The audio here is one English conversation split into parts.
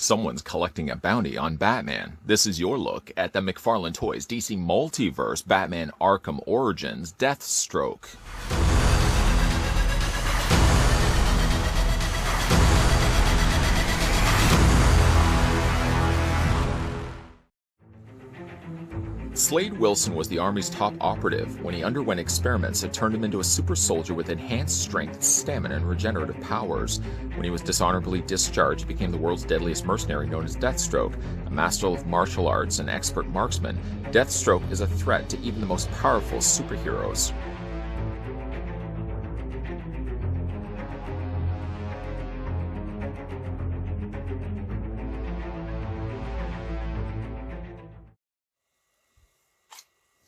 Someone's collecting a bounty on Batman. This is your look at the McFarlane Toys DC Multiverse Batman Arkham Origins Deathstroke. Slade Wilson was the Army's top operative when he underwent experiments that turned him into a super soldier with enhanced strength, stamina, and regenerative powers. When he was dishonorably discharged, he became the world's deadliest mercenary known as Deathstroke. A master of martial arts and expert marksman, Deathstroke is a threat to even the most powerful superheroes.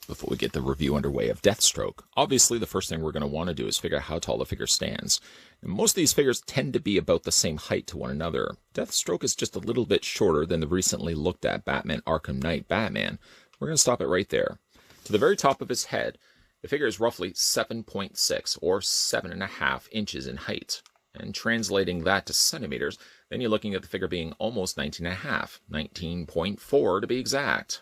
Before we get the review underway of Deathstroke, obviously the first thing we're going to want to do is figure out how tall the figure stands. And most of these figures tend to be about the same height to one another. Deathstroke is just a little bit shorter than the recently looked at Batman Arkham Knight Batman. We're going to stop it right there. To the very top of his head, the figure is roughly 7.6 or 7.5 inches in height. And translating that to centimeters, then you're looking at the figure being almost 19.5, 19.4 to be exact.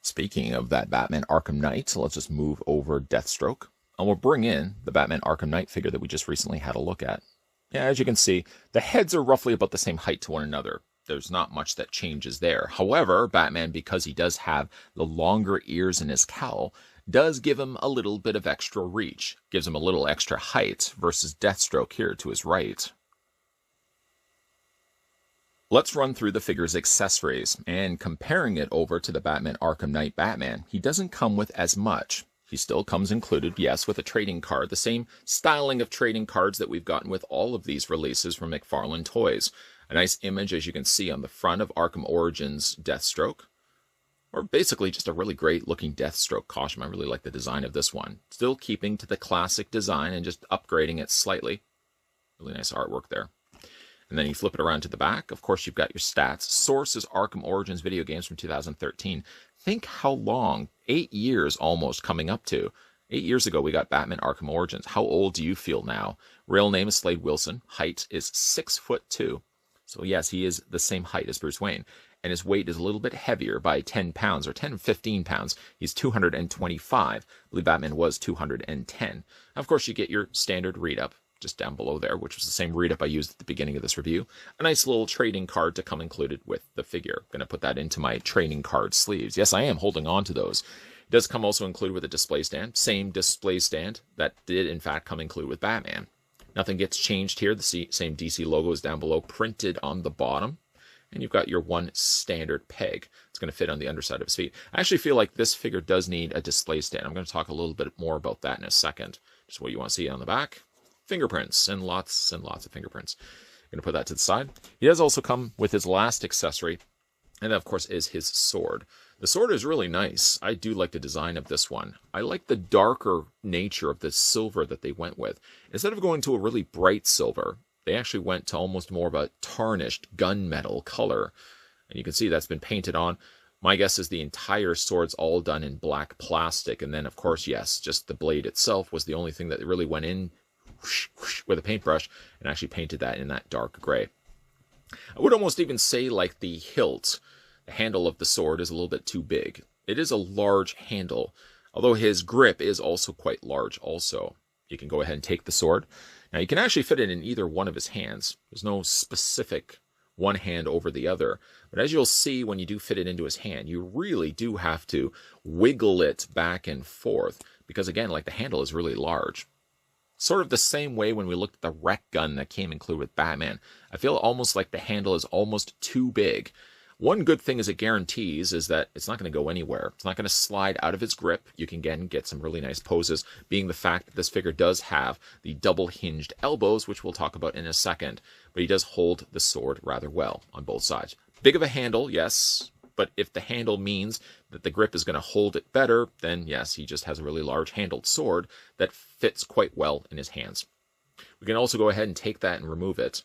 Speaking of that Batman Arkham Knight, let's just move over Deathstroke, and we'll bring in the Batman Arkham Knight figure that we just recently had a look at. Yeah, as you can see, the heads are roughly about the same height to one another. There's not much that changes there. However, Batman, because he does have the longer ears in his cowl, does give him a little bit of extra reach, gives him a little extra height versus Deathstroke here to his right. Let's run through the figure's accessories, and comparing it over to the Batman Arkham Knight Batman, he doesn't come with as much. He still comes included, yes, with a trading card, the same styling of trading cards that we've gotten with all of these releases from McFarlane Toys. A nice image, as you can see, on the front of Arkham Origins Deathstroke, or basically just a really great looking Deathstroke costume. I really like the design of this one. Still keeping to the classic design and just upgrading it slightly. Really nice artwork there. And then you flip it around to the back. Of course, you've got your stats. Source is Arkham Origins video games from 2013. Think how long, 8 years almost coming up to. 8 years ago, we got Batman Arkham Origins. How old do you feel now? Real name is Slade Wilson. Height is 6'2". So yes, he is the same height as Bruce Wayne. And his weight is a little bit heavier by 10 pounds or 10 15 pounds. He's 225. I believe Batman was 210. Of course, you get your standard read-up just down below there, which was the same read-up I used at the beginning of this review. A nice little trading card to come included with the figure. Going to put that into my trading card sleeves. Yes, I am holding on to those. It does come also included with a display stand. Same display stand that did, in fact, come included with Batman. Nothing gets changed here. The same DC logo is down below, printed on the bottom. And you've got your one standard peg. It's going to fit on the underside of his feet. I actually feel like this figure does need a display stand. I'm going to talk a little bit more about that in a second. Just what you want to see on the back. Fingerprints, and lots of fingerprints. I'm going to put that to the side. He does also come with his last accessory, and that, of course, is his sword. The sword is really nice. I do like the design of this one. I like the darker nature of the silver that they went with. Instead of going to a really bright silver, they actually went to almost more of a tarnished gunmetal color. And you can see that's been painted on. My guess is the entire sword's all done in black plastic. And then, of course, yes, just the blade itself was the only thing that really went in with a paintbrush and actually painted that in that dark gray. I would almost even say like the hilt, the handle of the sword is a little bit too big. It is a large handle, although his grip is also quite large also. You can go ahead and take the sword. Now you can actually fit it in either one of his hands. There's no specific one hand over the other. But as you'll see when you do fit it into his hand, you really do have to wiggle it back and forth because, again, like the handle is really large. Sort of the same way when we looked at the wreck gun that came included with Batman. I feel almost like the handle is almost too big. One good thing is it guarantees is that it's not going to go anywhere. It's not going to slide out of its grip. You can again get some really nice poses, being the fact that this figure does have the double hinged elbows, which we'll talk about in a second. But he does hold the sword rather well on both sides. Big of a handle, yes. But if the handle means that the grip is going to hold it better, then yes, he just has a really large handled sword that fits quite well in his hands. We can also go ahead and take that and remove it.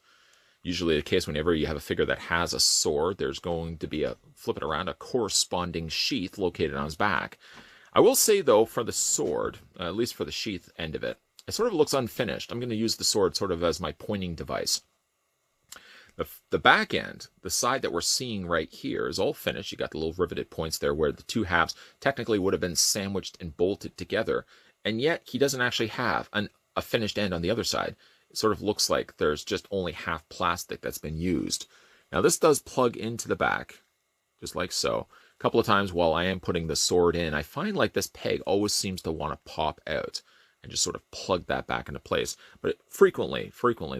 Usually the case whenever you have a figure that has a sword, there's going to be flip it around, a corresponding sheath located on his back. I will say though, for the sword, at least for the sheath end of it, it sort of looks unfinished. I'm going to use the sword sort of as my pointing device. The back end, the side that we're seeing right here, is all finished. You got the little riveted points there where the two halves technically would have been sandwiched and bolted together. And yet he doesn't actually have a finished end on the other side. It sort of looks like there's just only half plastic that's been used. Now this does plug into the back, just like so. A couple of times while I am putting the sword in, I find like this peg always seems to want to pop out and just sort of plug that back into place. But frequently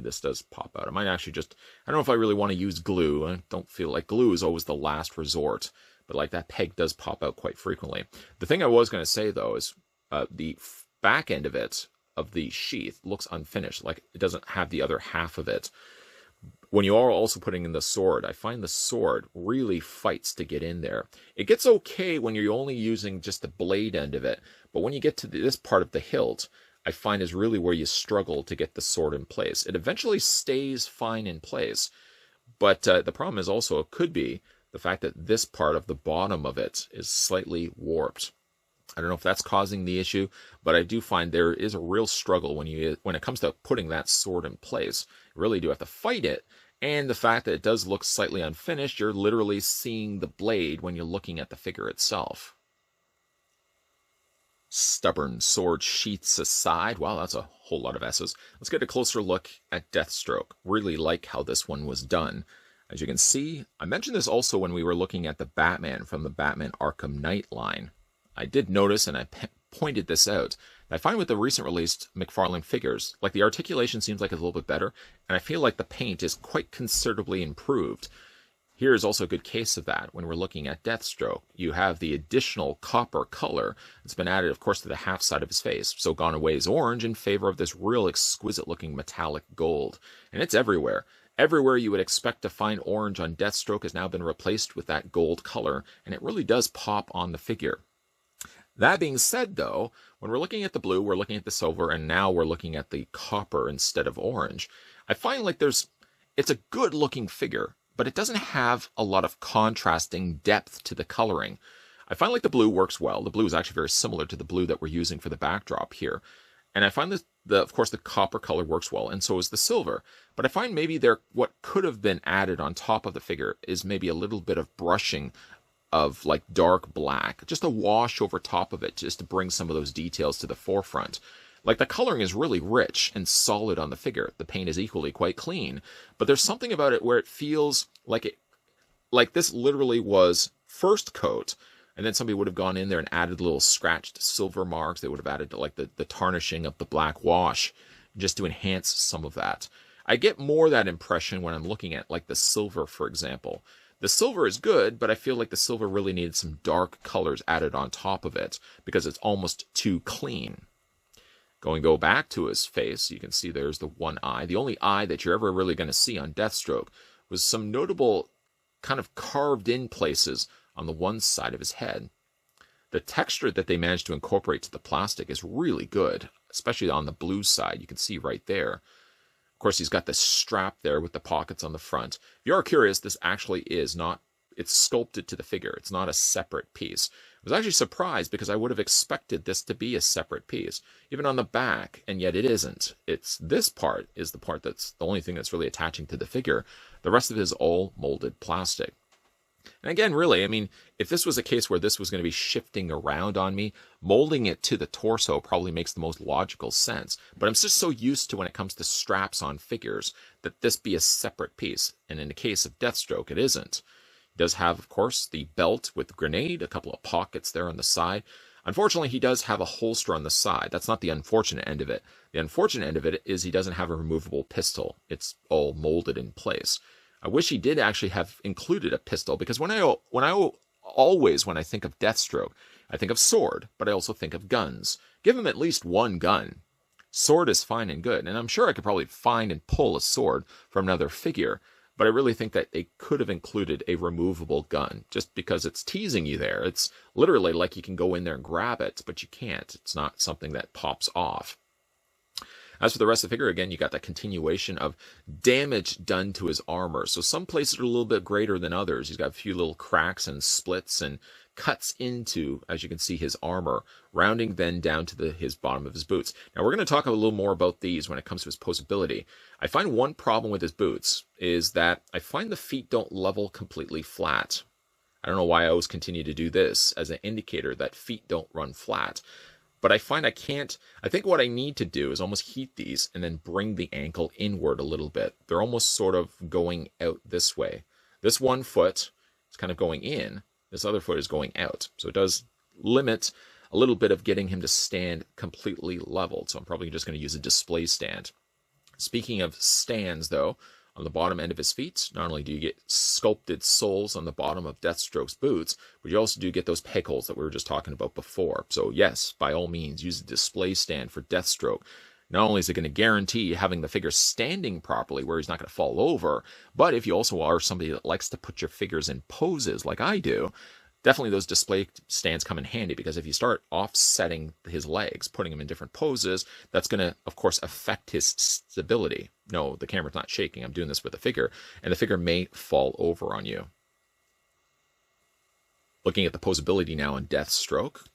this does pop out. I might actually just, I don't know if I really want to use glue. I don't feel like glue is always the last resort, but like that peg does pop out quite frequently. The thing I was going to say though is the back end of it, of the sheath, looks unfinished. Like it doesn't have the other half of it. When you are also putting in the sword, I find the sword really fights to get in there. It gets okay when you're only using just the blade end of it, but when you get to this part of the hilt, I find is really where you struggle to get the sword in place. It eventually stays fine in place, but the problem is also, it could be the fact that this part of the bottom of it is slightly warped. I don't know if that's causing the issue, but I do find there is a real struggle when it comes to putting that sword in place. You really do have to fight it, and the fact that it does look slightly unfinished, you're literally seeing the blade when you're looking at the figure itself. Stubborn sword sheaths aside, wow, that's a whole lot of S's. Let's get a closer look at Deathstroke. Really like how this one was done. As you can see, I mentioned this also when we were looking at the Batman from the Batman Arkham Knight line. I did notice, and I pointed this out, I find with the recent released McFarlane figures, like the articulation seems like it's a little bit better, and I feel like the paint is quite considerably improved. Here is also a good case of that when we're looking at Deathstroke. You have the additional copper color that's been added, of course, to the half side of his face, so gone away is orange in favor of this real exquisite looking metallic gold. And it's everywhere. Everywhere you would expect to find orange on Deathstroke has now been replaced with that gold color, and it really does pop on the figure. That being said, though, when we're looking at the blue, we're looking at the silver, and now we're looking at the copper instead of orange. I find like it's a good-looking figure, but it doesn't have a lot of contrasting depth to the coloring. I find like the blue works well. The blue is actually very similar to the blue that we're using for the backdrop here. And I find that, of course, the copper color works well, and so is the silver. But I find maybe what could have been added on top of the figure is maybe a little bit of brushing of like dark black, just a wash over top of it, just to bring some of those details to the forefront. Like the coloring is really rich and solid on the figure. The paint is equally quite clean, but there's something about it where it feels like this literally was first coat, and then somebody would have gone in there and added little scratched silver marks. They would have added like the tarnishing of the black wash just to enhance some of that. I get more that impression when I'm looking at like the silver, for example. The silver is good, but I feel like the silver really needed some dark colors added on top of it because it's almost too clean. Go back to his face, you can see there's the one eye. The only eye that you're ever really going to see on Deathstroke was some notable kind of carved in places on the one side of his head. The texture that they managed to incorporate to the plastic is really good, especially on the blue side. You can see right there. Of course, he's got this strap there with the pockets on the front. If you are curious, this actually is not, it's sculpted to the figure. It's not a separate piece. I was actually surprised because I would have expected this to be a separate piece, even on the back, and yet it isn't. This part is the part that's the only thing that's really attaching to the figure. The rest of it is all molded plastic. And again, really, I mean, if this was a case where this was going to be shifting around on me, molding it to the torso probably makes the most logical sense. But I'm just so used to when it comes to straps on figures that this be a separate piece. And in the case of Deathstroke, it isn't. He does have, of course, the belt with the grenade, a couple of pockets there on the side. Unfortunately, he does have a holster on the side. That's not the unfortunate end of it. The unfortunate end of it is he doesn't have a removable pistol. It's all molded in place. I wish he did actually have included a pistol, because when I think of Deathstroke, I think of sword, but I also think of guns. Give him at least one gun. Sword is fine and good, and I'm sure I could probably find and pull a sword from another figure, but I really think that they could have included a removable gun, just because it's teasing you there. It's literally like you can go in there and grab it, but you can't. It's not something that pops off. As for the rest of the figure, again, you got that continuation of damage done to his armor. So some places are a little bit greater than others. He's got a few little cracks and splits and cuts into, as you can see, his armor, rounding then down to his bottom of his boots. Now, we're going to talk a little more about these when it comes to his posability. I find one problem with his boots is that I find the feet don't level completely flat. I don't know why I always continue to do this as an indicator that feet don't run flat. But I find I can't. I think what I need to do is almost heat these and then bring the ankle inward a little bit. They're almost sort of going out this way. This one foot is kind of going in. This other foot is going out. So it does limit a little bit of getting him to stand completely leveled. So I'm probably just going to use a display stand. Speaking of stands, though, on the bottom end of his feet, not only do you get sculpted soles on the bottom of Deathstroke's boots, but you also do get those peg holes that we were just talking about before. So yes, by all means, use a display stand for Deathstroke. Not only is it going to guarantee having the figure standing properly where he's not going to fall over, but if you also are somebody that likes to put your figures in poses like I do, definitely those display stands come in handy, because if you start offsetting his legs, putting him in different poses, that's going to, of course, affect his stability. No, the camera's not shaking. I'm doing this with the figure, and the figure may fall over on you. Looking at the posability now on Deathstroke.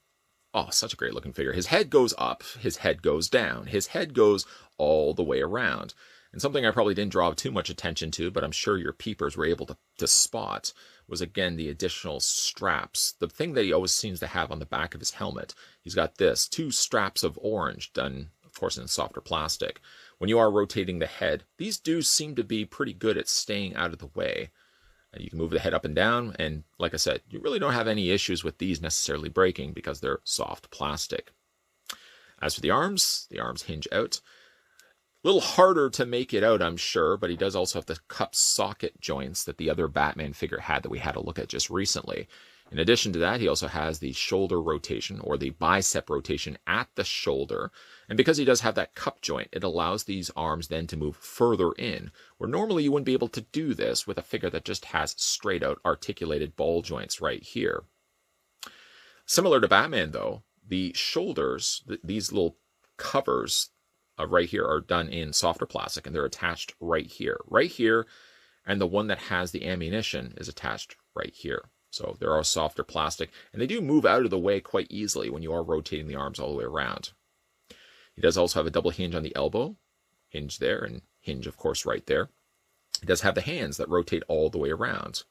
Oh, such a great looking figure. His head goes up, his head goes down, his head goes all the way around. And something I probably didn't draw too much attention to, but I'm sure your peepers were able to spot, was again the additional straps. The thing that he always seems to have on the back of his helmet. He's got this, 2 straps of orange done, of course, in softer plastic. When you are rotating the head, these do seem to be pretty good at staying out of the way. And you can move the head up and down, and like I said, you really don't have any issues with these necessarily breaking because they're soft plastic. As for the arms hinge out. A little harder to make it out, I'm sure, but he does also have the cup socket joints that the other Batman figure had that we had a look at just recently. In addition to that, he also has the shoulder rotation, or the bicep rotation at the shoulder. And because he does have that cup joint, it allows these arms then to move further in, where normally you wouldn't be able to do this with a figure that just has straight out articulated ball joints right here. Similar to Batman, though, the shoulders, these little covers right here are done in softer plastic, and they're attached right here, and the one that has the ammunition is attached right here. So there are softer plastic, and they do move out of the way quite easily when you are rotating the arms all the way around. He does also have a double hinge on the elbow, hinge there, and hinge, of course, right there. He does have the hands that rotate all the way around,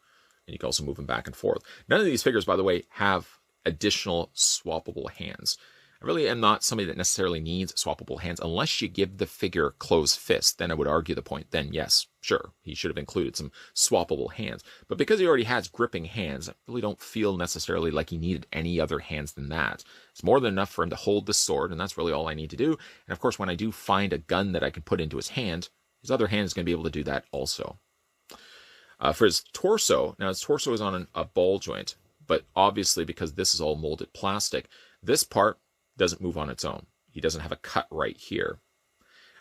and you can also move them back and forth. None of these figures, by the way, have additional swappable hands. I really am not somebody that necessarily needs swappable hands unless you give the figure closed fists. Then I would argue the point. Then yes, sure, he should have included some swappable hands. But because he already has gripping hands, I really don't feel necessarily like he needed any other hands than that. It's more than enough for him to hold the sword, and that's really all I need to do. And of course, when I do find a gun that I can put into his hand, his other hand is going to be able to do that also. For his torso, now his torso is on a ball joint, but obviously because this is all molded plastic, this part doesn't move on its own. He doesn't have a cut right here.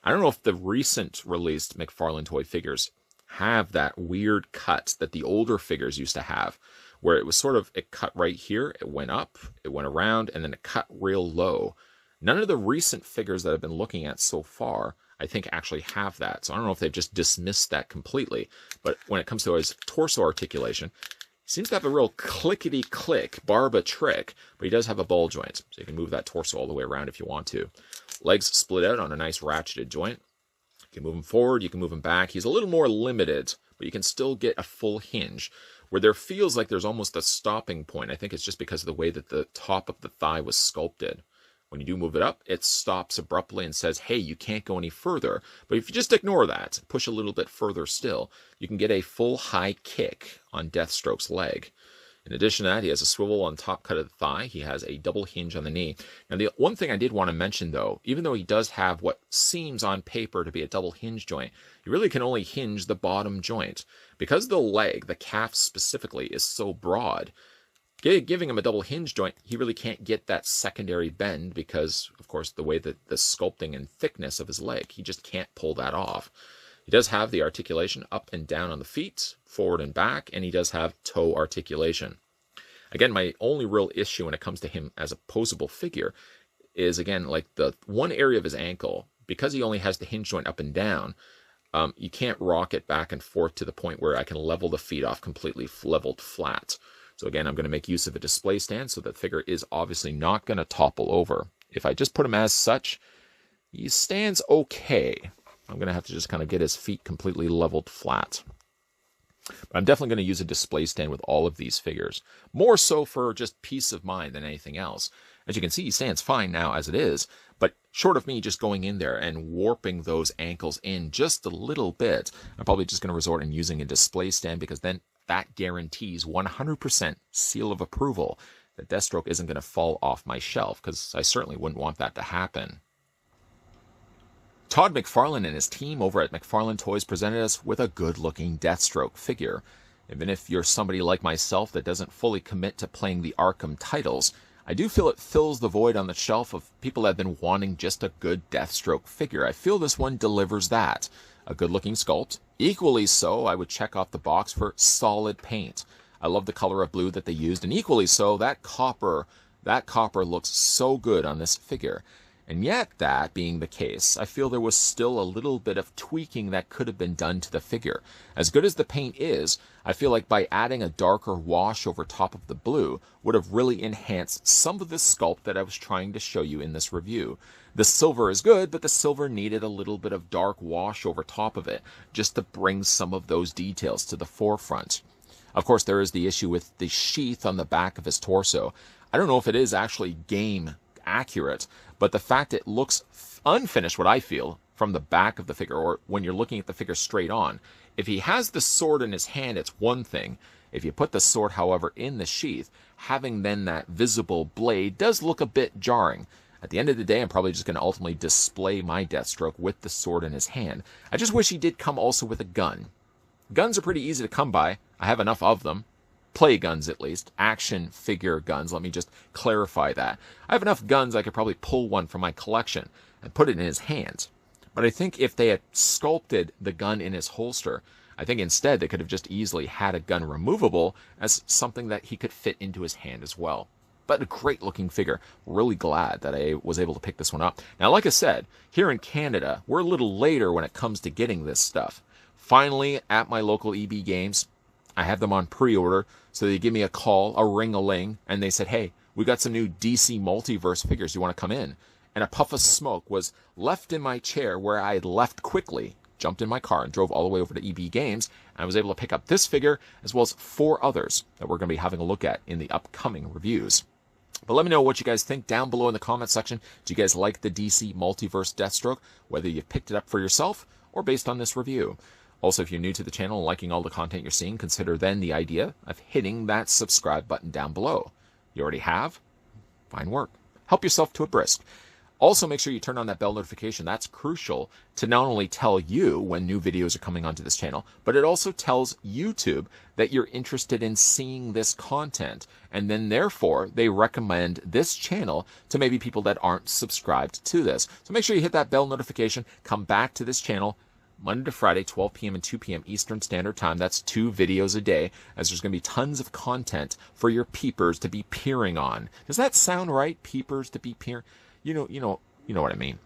I don't know if the recent released McFarlane toy figures have that weird cut that the older figures used to have, where it was sort of, it cut right here, it went up, it went around, and then it cut real low. None of the recent figures that I've been looking at so far, I think, actually have that. So I don't know if they've just dismissed that completely. But when it comes to his torso articulation, seems to have a real clickety-click Barba trick, but he does have a ball joint, so you can move that torso all the way around if you want to. Legs split out on a nice ratcheted joint. You can move him forward, you can move him back. He's a little more limited, but you can still get a full hinge, where there feels like there's almost a stopping point. I think it's just because of the way that the top of the thigh was sculpted. When you do move it up, it stops abruptly and says, hey, you can't go any further. But if you just ignore that, push a little bit further still, you can get a full high kick on Deathstroke's leg. In addition to that, he has a swivel on top cut of the thigh. He has a double hinge on the knee. Now, the one thing I did want to mention, though, even though he does have what seems on paper to be a double hinge joint, you really can only hinge the bottom joint. Because the leg, the calf specifically, is so broad, giving him a double hinge joint, he really can't get that secondary bend because, of course, the way that the sculpting and thickness of his leg, he just can't pull that off. He does have the articulation up and down on the feet, forward and back, and he does have toe articulation. Again, my only real issue when it comes to him as a posable figure is, again, like the one area of his ankle, because he only has the hinge joint up and down, you can't rock it back and forth to the point where I can level the feet off completely leveled flat. So again, I'm going to make use of a display stand so the figure is obviously not going to topple over. If I just put him as such, he stands okay. I'm going to have to just kind of get his feet completely leveled flat. But I'm definitely going to use a display stand with all of these figures. More so for just peace of mind than anything else. As you can see, he stands fine now as it is, but short of me just going in there and warping those ankles in just a little bit, I'm probably just going to resort in using a display stand, because then that guarantees 100% seal of approval that Deathstroke isn't going to fall off my shelf, because I certainly wouldn't want that to happen. Todd McFarlane and his team over at McFarlane Toys presented us with a good-looking Deathstroke figure. Even if you're somebody like myself that doesn't fully commit to playing the Arkham titles, I do feel it fills the void on the shelf of people that have been wanting just a good Deathstroke figure. I feel this one delivers that. A good-looking sculpt. Equally so, I would check off the box for solid paint. I love the color of blue that they used, and equally so, that copper looks so good on this figure. And yet, that being the case, I feel there was still a little bit of tweaking that could have been done to the figure. As good as the paint is, I feel like by adding a darker wash over top of the blue would have really enhanced some of the sculpt that I was trying to show you in this review. The silver is good, but the silver needed a little bit of dark wash over top of it, just to bring some of those details to the forefront. Of course, there is the issue with the sheath on the back of his torso. I don't know if it is actually game accurate, but the fact it looks unfinished, what I feel, from the back of the figure, or when you're looking at the figure straight on. If he has the sword in his hand, it's one thing. If you put the sword, however, in the sheath, having then that visible blade does look a bit jarring. At the end of the day, I'm probably just going to ultimately display my Deathstroke with the sword in his hand. I just wish he did come also with a gun. Guns are pretty easy to come by. I have enough of them. Play guns, at least. Action figure guns. Let me just clarify that. I have enough guns I could probably pull one from my collection and put it in his hands. But I think if they had sculpted the gun in his holster, I think instead they could have just easily had a gun removable as something that he could fit into his hand as well. But a great looking figure. Really glad that I was able to pick this one up. Now, like I said, here in Canada, we're a little later when it comes to getting this stuff. Finally, at my local EB Games, I have them on pre-order, so they give me a call, a ring-a-ling, and they said, hey, we got some new DC Multiverse figures. You want to come in? And a puff of smoke was left in my chair where I had left quickly, jumped in my car, and drove all the way over to EB Games. And I was able to pick up this figure, as well as 4 others that we're going to be having a look at in the upcoming reviews. But let me know what you guys think down below in the comment section. Do you guys like the DC Multiverse Deathstroke, whether you've picked it up for yourself or based on this review? Also, if you're new to the channel and liking all the content you're seeing, consider then the idea of hitting that subscribe button down below. You already have? Fine work. Help yourself to a brisk. Also, make sure you turn on that bell notification. That's crucial to not only tell you when new videos are coming onto this channel, but it also tells YouTube that you're interested in seeing this content. And then, therefore, they recommend this channel to maybe people that aren't subscribed to this. So make sure you hit that bell notification. Come back to this channel Monday to Friday, 12 p.m. and 2 p.m. Eastern Standard Time. That's 2 videos a day, as there's going to be tons of content for your peepers to be peering on. Does that sound right? Peepers to be peering? You know what I mean.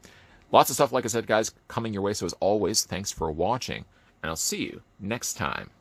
Lots of stuff, like I said, guys, coming your way. So as always, thanks for watching, and I'll see you next time.